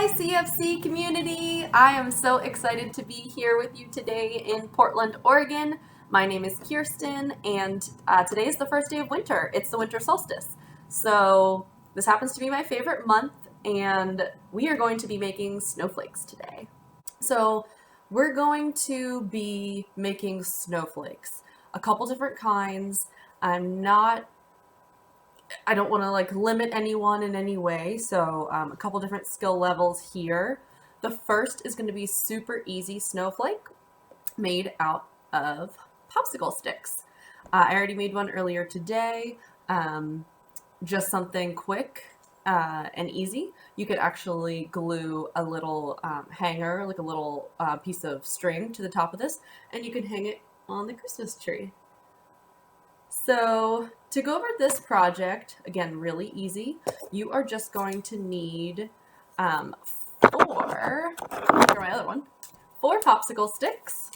Hi CFC community! I am so excited to be here with you today in Portland, Oregon. My name is Kirsten and today is the first day of winter. It's the winter solstice. So this happens to be my favorite month and we are going to be making snowflakes today. So we're going to be making snowflakes, a couple different kinds. I don't want to limit anyone in any way, so a couple different skill levels here. The first is going to be super easy snowflake made out of popsicle sticks. I already made one earlier today, just something quick and easy. You could actually glue a little hanger, like a little piece of string to the top of this, and you can hang it on the Christmas tree. So to go over this project, again, really easy, you are just going to need four popsicle sticks,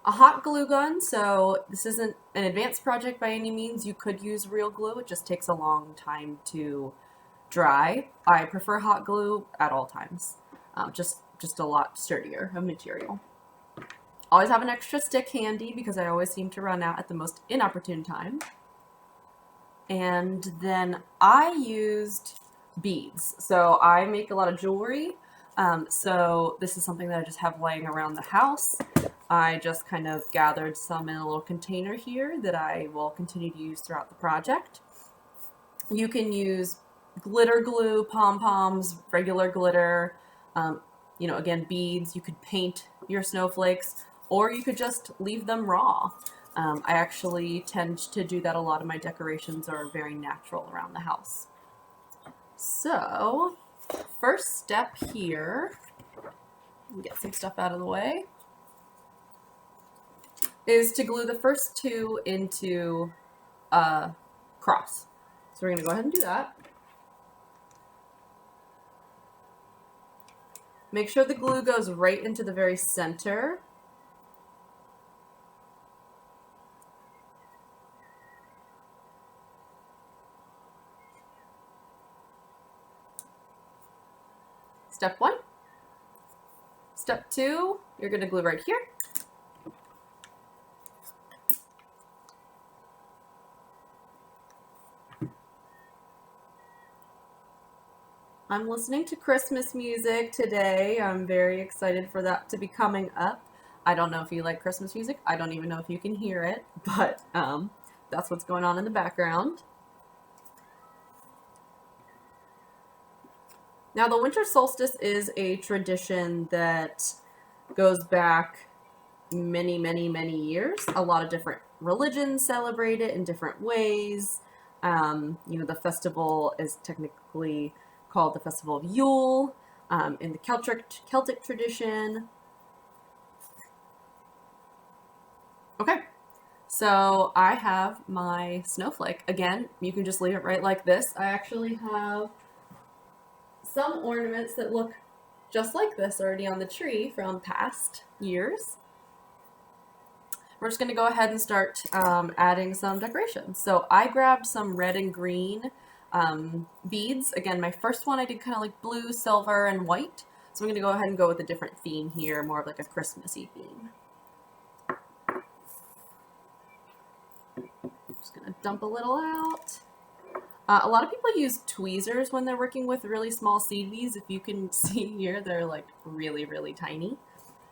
a hot glue gun. So this isn't an advanced project by any means. You could use real glue. It just takes a long time to dry. I prefer hot glue at all times. Just a lot sturdier of material. Always have an extra stick handy because I always seem to run out at the most inopportune time. And then I used beads. So I make a lot of jewelry. So this is something that I just have laying around the house. I just kind of gathered some in a little container here that I will continue to use throughout the project. You can use glitter glue, pom-poms, regular glitter, again, beads. You could paint your snowflakes, or you could just leave them raw. I actually tend to do that a lot. Of my decorations are very natural around the house. So, first step here, get some stuff out of the way, is to glue the first two into a cross. So we're going to go ahead and do that. Make sure the glue goes right into the very center. Step one. Step two, you're going to glue right here. I'm listening to Christmas music today. I'm very excited for that to be coming up. I don't know if you like Christmas music. I don't even know if you can hear it, but that's what's going on in the background. Now, the winter solstice is a tradition that goes back many, many, many years. A lot of different religions celebrate it in different ways. The festival is technically called the Festival of Yule in the Celtic tradition. Okay, so I have my snowflake. Again, you can just leave it right like this. I actually have some ornaments that look just like this already on the tree from past years. We're just going to go ahead and start adding some decorations. So I grabbed some red and green beads. Again, my first one I did kind of like blue, silver, and white. So I'm going to go ahead and go with a different theme here, more of like a Christmassy theme. I'm just going to dump a little out. A lot of people use tweezers when they're working with really small seed beads. If you can see here, they're like really, really tiny.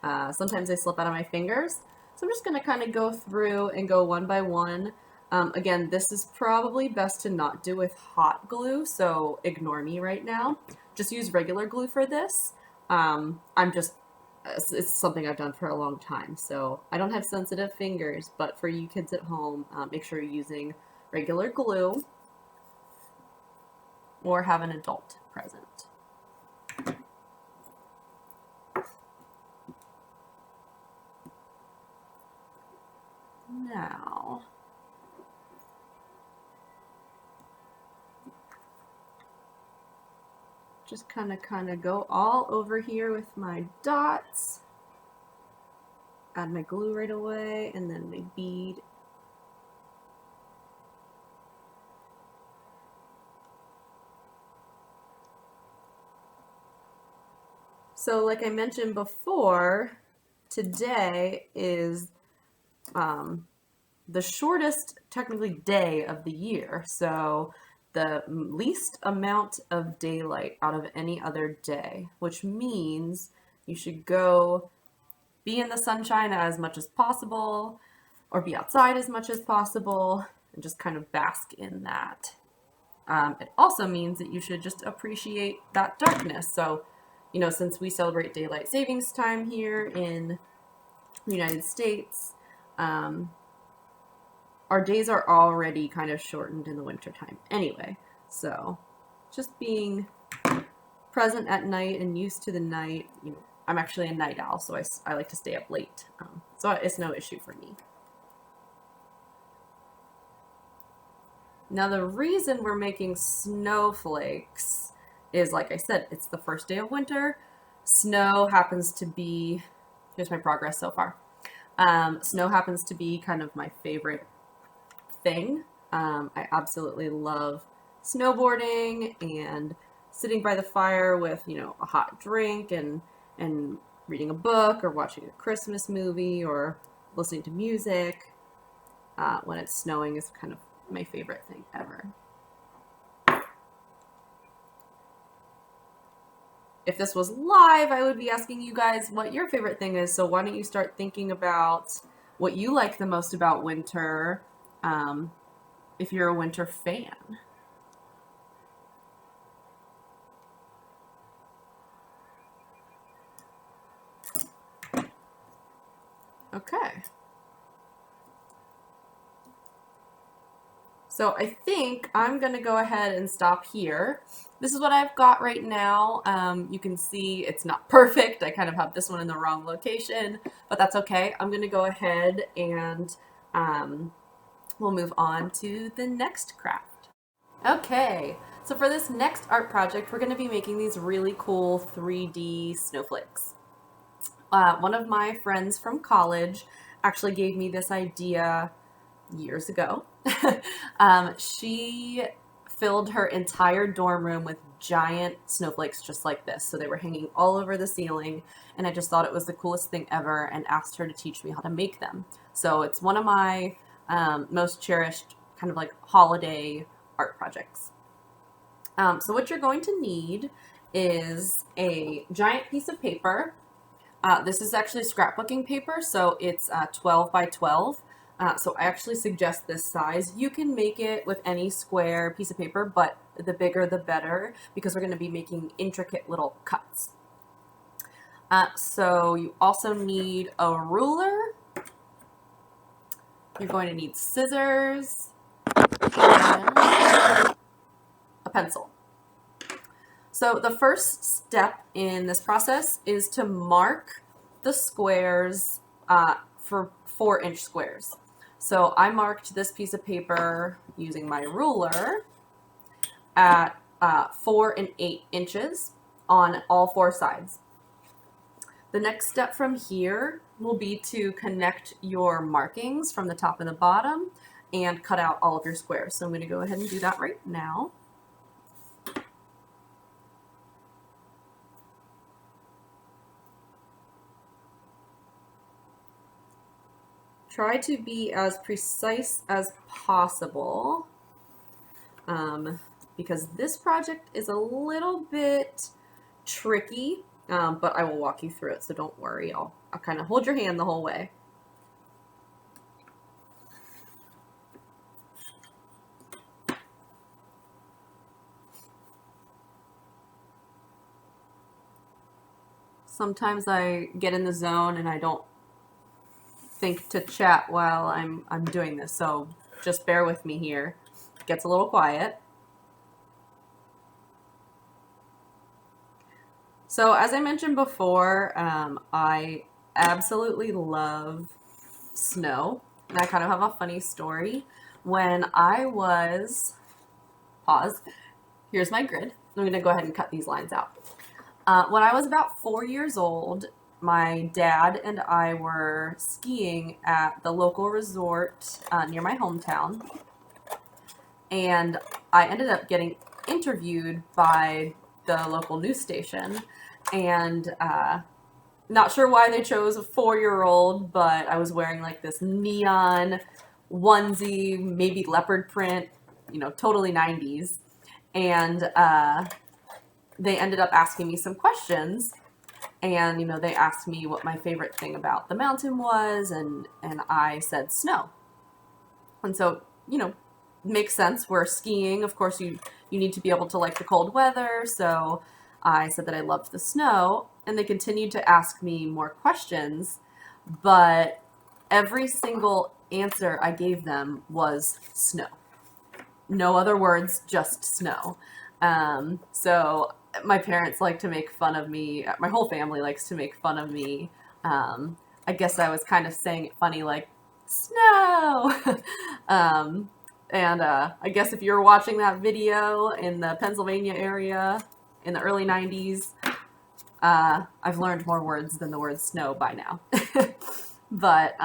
Sometimes they slip out of my fingers. So I'm just going to kind of go through and go one by one. Again, this is probably best to not do with hot glue, so ignore me right now. Just use regular glue for this. It's something I've done for a long time, so I don't have sensitive fingers, but for you kids at home, make sure you're using regular glue or have an adult present. Now, just kind of go all over here with my dots. Add my glue right away, and then my bead. So like I mentioned before, today is the shortest technically day of the year. So the least amount of daylight out of any other day, which means you should go be in the sunshine as much as possible or be outside as much as possible and just kind of bask in that. It also means that you should just appreciate that darkness. So, you know, since we celebrate daylight savings time here in the United States, our days are already kind of shortened in the wintertime anyway. So just being present at night and used to the night, you know, I'm actually a night owl, so I like to stay up late. So it's no issue for me. Now the reason we're making snowflakes is, like I said, it's the first day of winter. Snow happens to be, here's my progress so far. Snow happens to be kind of my favorite thing. I absolutely love snowboarding and sitting by the fire with, you know, a hot drink and reading a book or watching a Christmas movie or listening to music when it's snowing is kind of my favorite thing ever. If this was live, I would be asking you guys what your favorite thing is. So why don't you start thinking about what you like the most about winter, if you're a winter fan. Okay. So I think I'm gonna go ahead and stop here. This is what I've got right now. You can see it's not perfect. I kind of have this one in the wrong location, but that's okay. I'm gonna go ahead and we'll move on to the next craft. Okay, so for this next art project, we're gonna be making these really cool 3D snowflakes. One of my friends from college actually gave me this idea years ago. She filled her entire dorm room with giant snowflakes just like this. So they were hanging all over the ceiling, and I just thought it was the coolest thing ever and asked her to teach me how to make them. So it's one of my most cherished kind of like holiday art projects. So what you're going to need is a giant piece of paper. This is actually scrapbooking paper, so it's 12 by 12. So I actually suggest this size. You can make it with any square piece of paper, but the bigger the better, because we're going to be making intricate little cuts. So you also need a ruler. You're going to need scissors and a pencil. So the first step in this process is to mark the squares for 4-inch squares. So I marked this piece of paper using my ruler at 4 and 8 inches on all 4 sides. The next step from here will be to connect your markings from the top and the bottom and cut out all of your squares. So I'm going to go ahead and do that right now. Try to be as precise as possible because this project is a little bit tricky, but I will walk you through it, so don't worry. I'll kind of hold your hand the whole way. Sometimes I get in the zone and I don't think to chat while I'm doing this, so just bear with me here. It gets a little quiet. So as I mentioned before, I absolutely love snow, and I kind of have a funny story. When I was, pause, here's my grid. I'm going to go ahead and cut these lines out. When I was about 4 years old, my dad and I were skiing at the local resort near my hometown, and I ended up getting interviewed by the local news station, and not sure why they chose a 4-year-old, but I was wearing like this neon onesie, maybe leopard print, you know, totally 90s. And they ended up asking me some questions. And, you know, they asked me what my favorite thing about the mountain was, and I said snow. And so, you know, makes sense. We're skiing. Of course, you need to be able to like the cold weather. So I said that I loved the snow, and they continued to ask me more questions, but every single answer I gave them was snow. No other words, just snow. So my parents like to make fun of me. My whole family likes to make fun of me. I guess I was kind of saying it funny, like, snow. And I guess if you're watching that video in the Pennsylvania area in the early 90s, I've learned more words than the word snow by now. But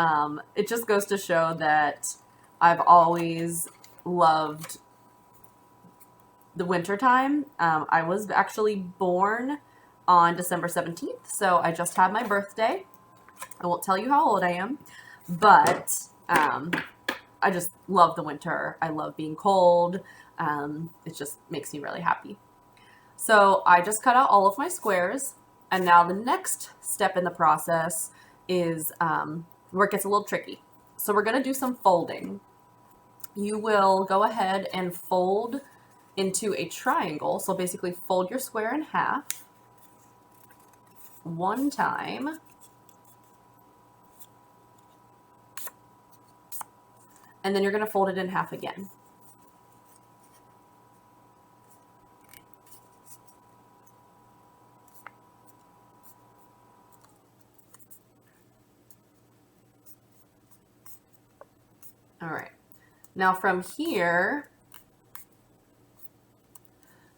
it just goes to show that I've always loved the winter time. I was actually born on December 17th, so I just had my birthday. I won't tell you how old I am, but I just love the winter. I love being cold. It just makes me really happy. So I just cut out all of my squares, and now the next step in the process is where it gets a little tricky. So we're going to do some folding. You will go ahead and fold into a triangle. So basically fold your square in half one time. And then you're going to fold it in half again. All right. Now from here,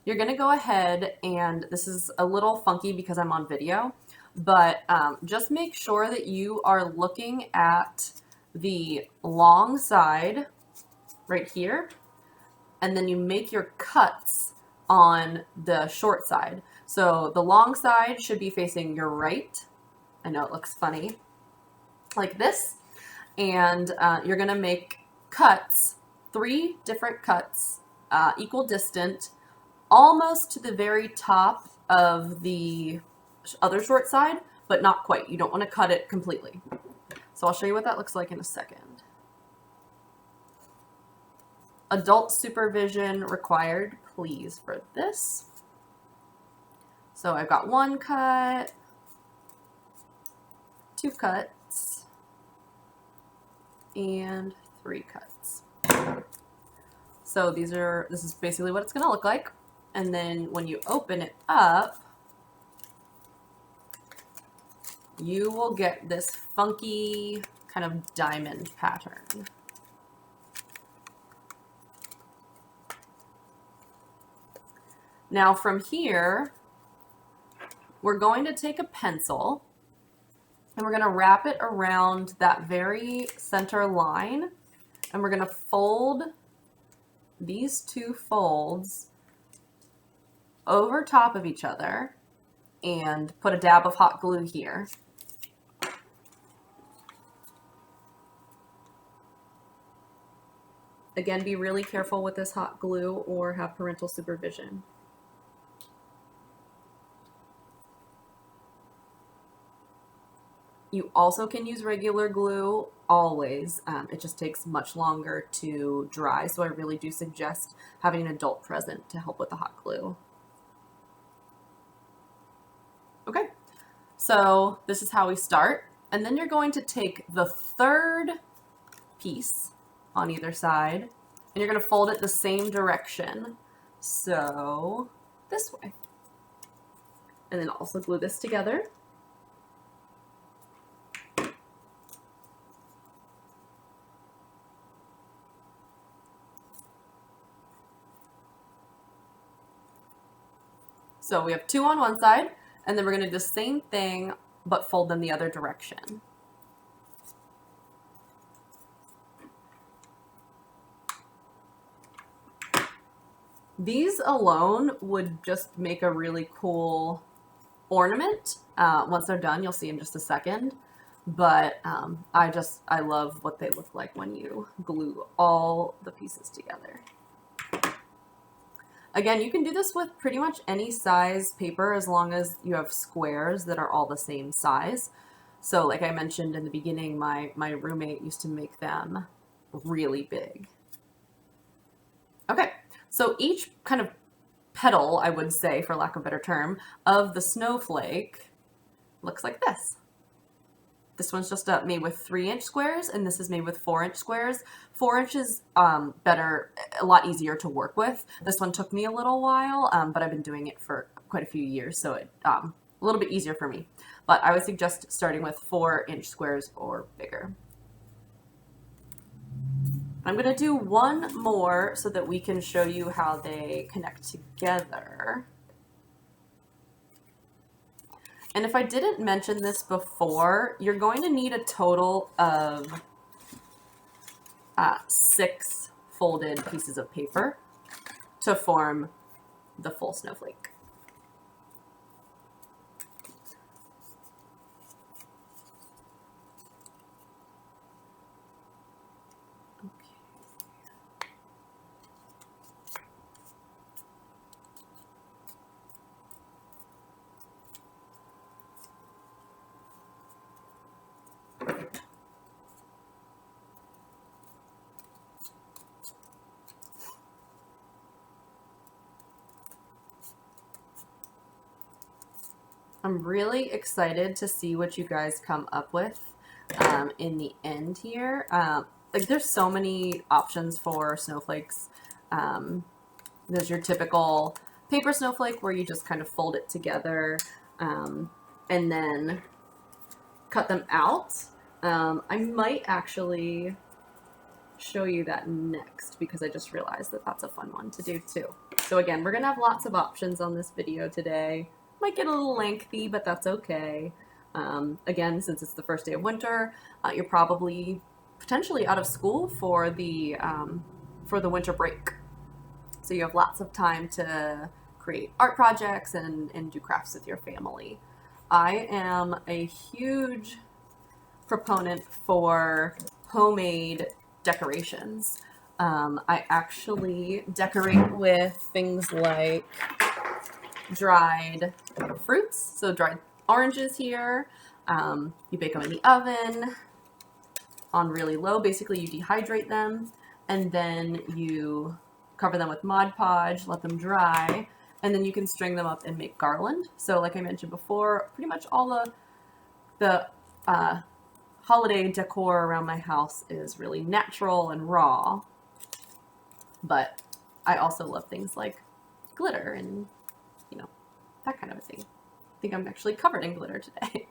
you're going to go ahead, and this is a little funky because I'm on video, but just make sure that you are looking at the long side right here, and then you make your cuts on the short side. So the long side should be facing your right. I know it looks funny, like this. And you're going to make cuts, 3 different cuts, equal distant, almost to the very top of the other short side, but not quite. You don't want to cut it completely. So I'll show you what that looks like in a second. Adult supervision required, please, for this. So I've got 1 cut, 2 cuts, and 3 cuts. So this is basically what it's going to look like. And then when you open it up, you will get this funky kind of diamond pattern. Now from here, we're going to take a pencil and we're going to wrap it around that very center line, and we're going to fold these 2 folds over top of each other and put a dab of hot glue here. Again, be really careful with this hot glue or have parental supervision. You also can use regular glue, always. It just takes much longer to dry, so I really do suggest having an adult present to help with the hot glue. Okay, so this is how we start. And then you're going to take the 3rd piece on either side, and you're going to fold it the same direction. So this way. And then also glue this together. So we have 2 on one side, and then we're going to do the same thing, but fold them the other direction. These alone would just make a really cool ornament. Once they're done, you'll see in just a second. But I love what they look like when you glue all the pieces together. Again, you can do this with pretty much any size paper as long as you have squares that are all the same size. So like I mentioned in the beginning, my roommate used to make them really big. Okay, so each kind of petal, I would say, for lack of a better term, of the snowflake looks like this. This one's just made with 3-inch squares, and this is made with 4-inch squares. 4 inches better, a lot easier to work with. This one took me a little while, but I've been doing it for quite a few years, so it a little bit easier for me. But I would suggest starting with 4-inch squares or bigger. I'm going to do one more so that we can show you how they connect together. And if I didn't mention this before, you're going to need a total of 6 folded pieces of paper to form the full snowflake. I'm really excited to see what you guys come up with in the end here. Like there's so many options for snowflakes. There's your typical paper snowflake where you just kind of fold it together and then cut them out. I might actually show you that next because I just realized that that's a fun one to do too. So again, we're gonna have lots of options on this video today. Might get a little lengthy, but that's okay. Again, since it's the first day of winter, you're probably potentially out of school for the winter break. So you have lots of time to create art projects and do crafts with your family. I am a huge proponent for homemade decorations. I actually decorate with things like dried fruits, so dried oranges here. You bake them in the oven on really low. Basically, you dehydrate them, and then you cover them with Mod Podge, let them dry, and then you can string them up and make garland. So like I mentioned before, pretty much all the holiday decor around my house is really natural and raw, but I also love things like glitter and, you know, that kind of a thing. I think I'm actually covered in glitter today.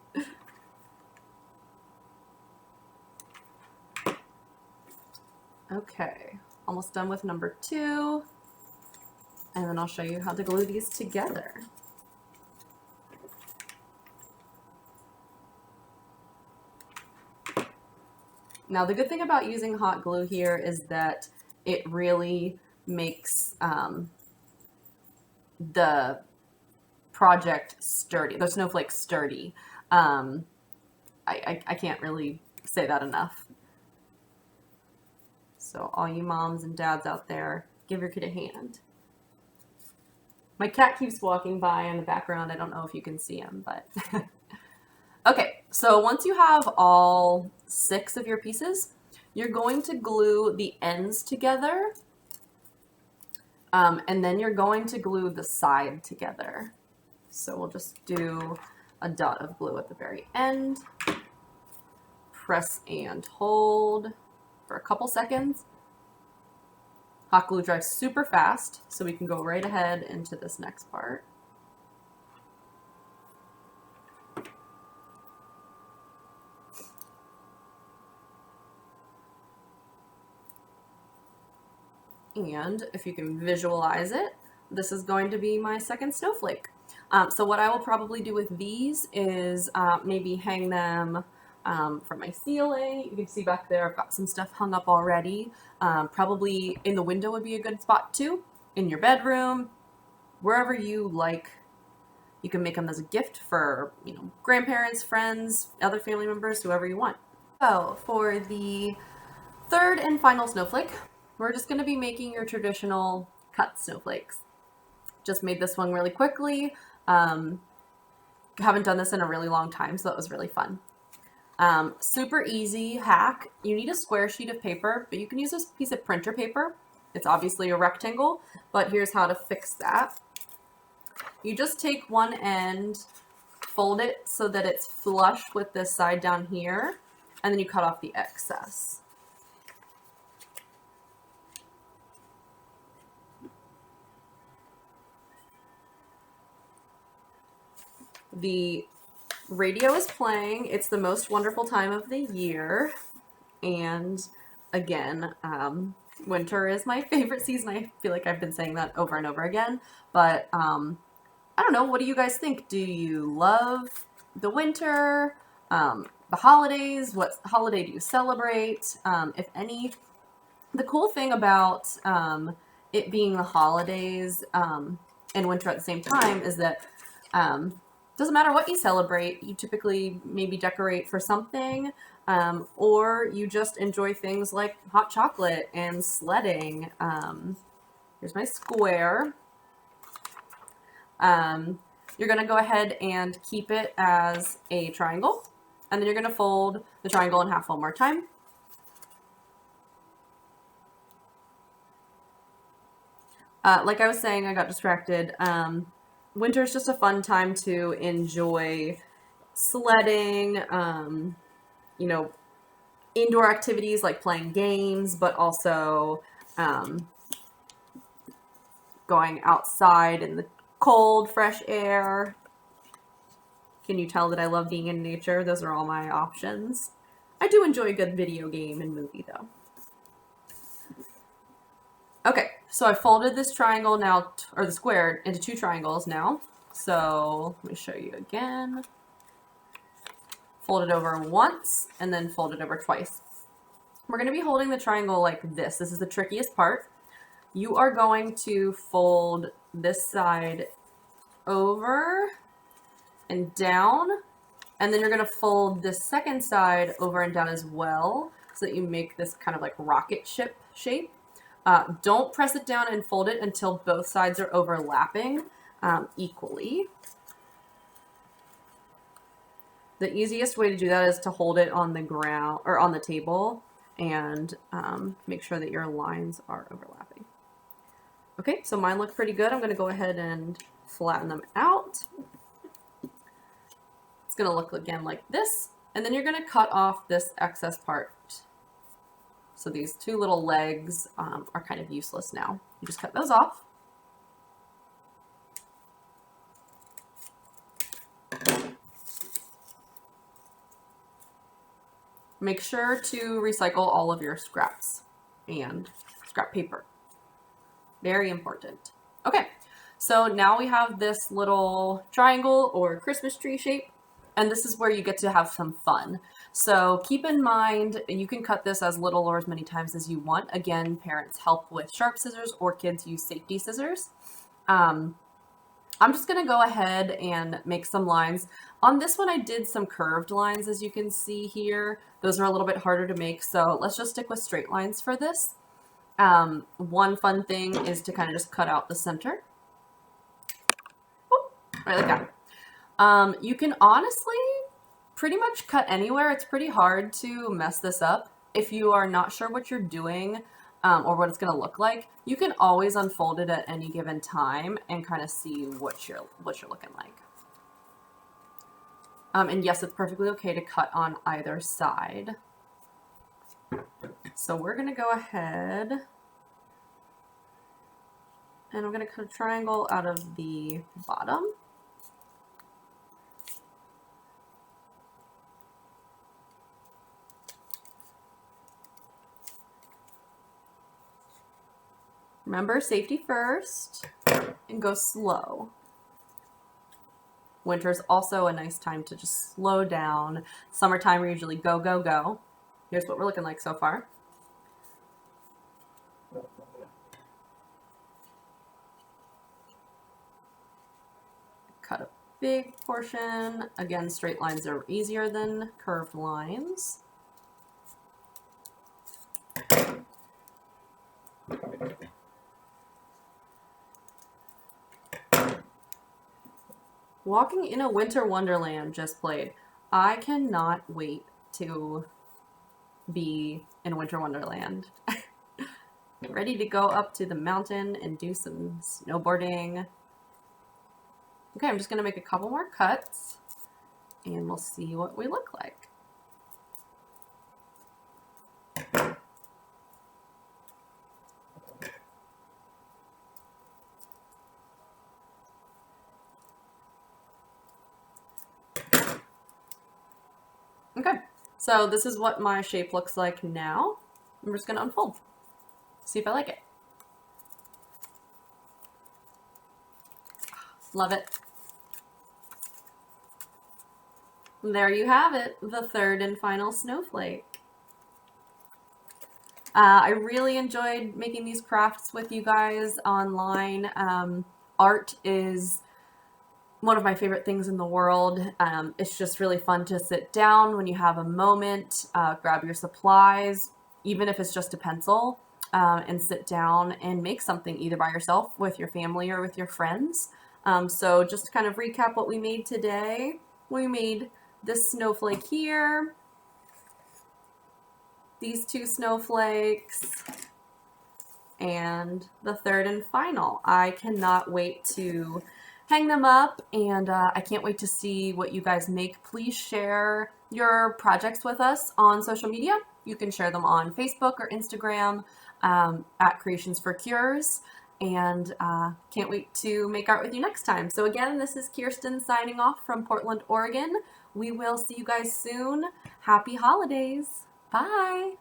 Okay, almost done with number 2, and then I'll show you how to glue these together. Now, the good thing about using hot glue here is that it really makes the project sturdy, the snowflake sturdy. I can't really say that enough. So all you moms and dads out there, give your kid a hand. My cat keeps walking by in the background. I don't know if you can see him, but... Okay, so once you have all 6 of your pieces, you're going to glue the ends together, and then you're going to glue the side together. So we'll just do a dot of glue at the very end, press and hold for a couple seconds. Hot glue dries super fast, so we can go right ahead into this next part. And if you can visualize it, this is going to be my second snowflake. So what I will probably do with these is maybe hang them from my ceiling. You can see back there I've got some stuff hung up already. Probably in the window would be a good spot too. in your bedroom, wherever you like. You can make them as a gift for, grandparents, friends, other family members, whoever you want. So for the third and final snowflake, we're just going to be making your traditional cut snowflakes. Just made this one really quickly. Haven't done this in a really long time, so that was really fun. Super easy hack. You need a square sheet of paper, but you can use this piece of printer paper. It's obviously a rectangle, but here's how to fix that. You just take one end, fold it so that it's flush with this side down here, and then you cut off the excess. The radio is playing. It's the most wonderful time of the year. And again, winter is my favorite season. I feel like I've been saying that over and over again. But I don't know. What do you guys think? Do you love the winter? The holidays? What holiday do you celebrate? If any. The cool thing about it being the holidays and winter at the same time is that doesn't matter what you celebrate, you typically maybe decorate for something, or you just enjoy things like hot chocolate and sledding. Here's my square. You're going to go ahead and keep it as a triangle, and then you're going to fold the triangle in half one more time. Like I was saying, I got distracted. Winter is just a fun time to enjoy sledding, indoor activities like playing games, but also going outside in the cold, fresh air. Can you tell that I love being in nature? Those are all my options. I do enjoy a good video game and movie, though. Okay, so I folded this triangle now, or the square, into two triangles now. So let me show you again. Fold it over once, and then fold it over twice. We're going to be holding the triangle like this. This is the trickiest part. You are going to fold this side over and down, and then you're going to fold this second side over and down as well, so that you make this kind of like rocket ship shape. Don't press it down and fold it until both sides are overlapping equally. The easiest way to do that is to hold it on the ground or on the table and make sure that your lines are overlapping. Okay, so mine look pretty good. I'm going to go ahead and flatten them out. It's going to look again like this, and then you're going to cut off this excess part. So these two little legs are kind of useless now. You just cut those off. Make sure to recycle all of your scraps and scrap paper. Very important. Okay, so now we have this little triangle or Christmas tree shape, and this is where you get to have some fun. So keep in mind, you can cut this as little or as many times as you want. Again, parents help with sharp scissors or kids use safety scissors. I'm just gonna go ahead and make some lines. On this one, I did some curved lines, as you can see here. Those are a little bit harder to make, so let's just stick with straight lines for this. One fun thing is to kind of just cut out the center. Oop, right like that. You can honestly pretty much cut anywhere. It's pretty hard to mess this up. If you are not sure what you're doing or what it's going to look like, you can always unfold it at any given time and kind of see what you're looking like. And yes, it's perfectly okay to cut on either side. So we're going to go ahead and I'm going to cut a triangle out of the bottom. Remember, safety first and go slow. Winter is also a nice time to just slow down. Summertime, we usually go, go, go. Here's what we're looking like so far. cut a big portion. Again, straight lines are easier than curved lines. Walking in a Winter Wonderland just played. I cannot wait to be in Winter Wonderland. Ready to go up to the mountain and do some snowboarding. Okay, I'm just gonna make a couple more cuts and we'll see what we look like. Okay, so this is what my shape looks like now. I'm just gonna unfold. See if I like it. Love it. There you have it, the third and final snowflake. I really enjoyed making these crafts with you guys online. Art is one of my favorite things in the world. It's just really fun to sit down when you have a moment, grab your supplies, even if it's just a pencil, and sit down and make something either by yourself, with your family, or with your friends. So just to kind of recap what we made today, we made this snowflake here, these two snowflakes, and the third and final. I cannot wait to hang them up, and I can't wait to see what you guys make. Please share your projects with us on social media. You can share them on Facebook or Instagram at Creations for Cures, and can't wait to make art with you next time. So again, this is Kirsten signing off from Portland, Oregon. We will see you guys soon. Happy holidays. Bye.